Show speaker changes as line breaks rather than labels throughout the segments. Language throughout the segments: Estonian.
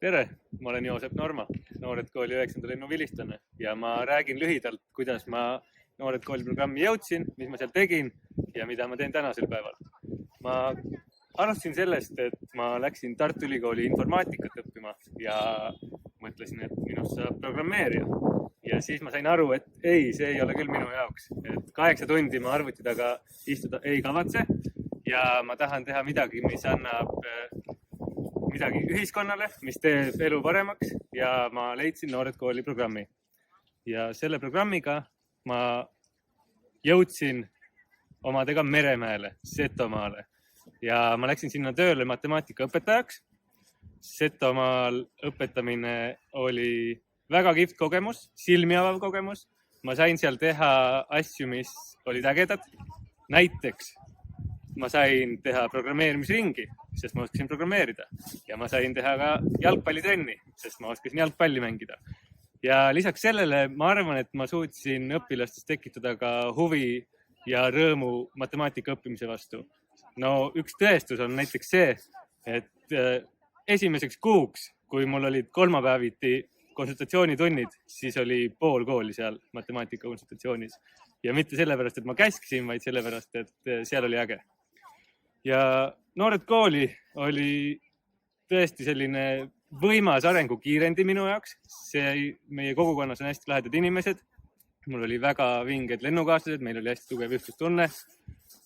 Tere, ma olen Joosep Norma, Noored Kooli 9. linnu vilistlane ja ma räägin lühidalt, kuidas ma Noored Kooli programmi jõudsin, mis ma seal tegin ja mida ma teen tänasel päeval. Ma alustasin sellest, et ma läksin Tartu Ülikooli informaatikat õppima ja mõtlesin, et minust saab programmeerija. Ja siis ma sain aru, et ei, see ei ole küll minu jaoks. Et 8 tundi ma arvuti taga istuda ei kavatse ja ma tahan teha midagi, mis annab midagi ühiskonnale, mis teeb elu paremaks ja ma leidsin Noored Kooli programmi. Ja selle programmiga ma jõudsin omadega Meremäele, Setomaale ja ma läksin sinna tööle matemaatikaõpetajaks. Setomaal õpetamine oli väga kihvt kogemus, silmi avav kogemus. Ma sain seal teha asju, mis olid ägedad. Näiteks ma sain teha programmeerimisringi, sest ma oskasin programmeerida. Ja ma sain teha ka jalgpallitrenni, sest ma oskasin jalgpalli mängida. Ja lisaks sellele ma arvan, et ma suutsin õpilastes tekitada ka huvi ja rõõmu matemaatika õppimise vastu. No üks tõestus on näiteks see, et esimeseks kuuks, kui mul olid kolmapäeviti konsultatsioonitunnid, siis oli pool kooli seal matemaatika konsultatsioonis. Ja mitte sellepärast, et ma käskisin, vaid sellepärast, et seal oli äge. Ja Noored Kooli oli tõesti selline võimas arengukiirendi minu jaoks. Meie kogukonnas on hästi lahedad inimesed. Mul oli väga vinged lennukaaslased, meil oli hästi tugev ühtsustunne.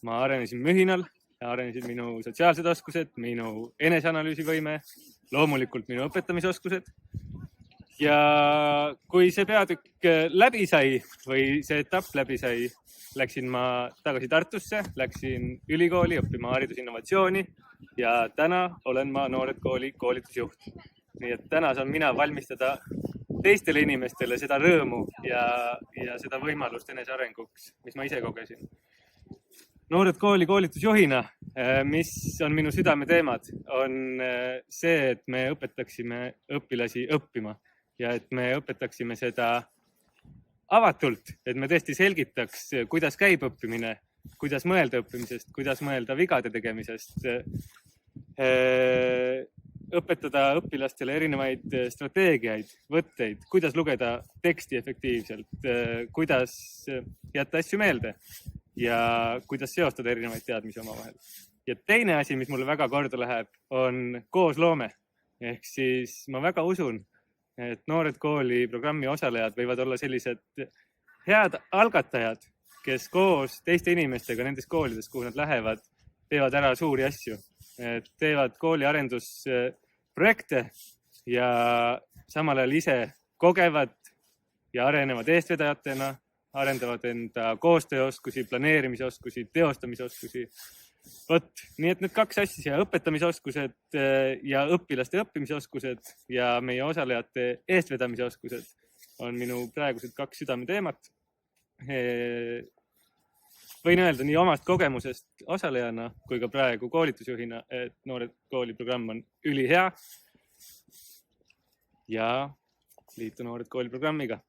Ma arenesin mühinal, arenesid minu sotsiaalsed oskused, minu eneseanalüüsivõime, loomulikult minu õpetamisoskused. Ja kui see peatükk läbi sai või see etapp läbi sai, läksin ma tagasi Tartusse, läksin ülikooli õppima haridusinnovatsiooni ja täna olen ma Noored Kooli koolitusjuht. Nii et täna saan mina valmistada teistele inimestele seda rõõmu ja seda võimalust enesearenguks, mis ma ise kogesin. Noored Kooli koolitusjuhina, mis on minu südameteemad, on see, et me õpetaksime õpilasi õppima ja et me õpetaksime seda avatult, et me tõesti selgitaks, kuidas käib õppimine, kuidas mõelda õppimisest, kuidas mõelda vigade tegemisest, õpetada õpilastele erinevaid strateegiaid, võtteid, kuidas lugeda teksti efektiivselt, kuidas jätta asju meelde ja kuidas seostada erinevaid teadmisi omavahel. Ja teine asi, mis mulle väga korda läheb, on koosloome. Ehk siis ma väga usun, et Noored Kooli programmi osalejad võivad olla sellised head algatajad, kes koos teiste inimestega nendes koolides, kuhu nad lähevad, teevad ära suuri asju. Teevad kooli arendusprojekte ja samal ajal ise kogevad ja arenevad eestvedajatena, arendavad enda koostööoskusi, planeerimisoskusi, teostamisoskusi. Nii et need 2 asja, õpetamisoskused ja õpilaste õppimisoskused ja meie osalejate eestvedamise oskused on minu praegused 2 südameteemat. Võin öelda nii omast kogemusest osalejana kui ka praegu koolitusjuhina, et Noored Kooli programm on ülihea ja liitu Noored Kooli programmiga.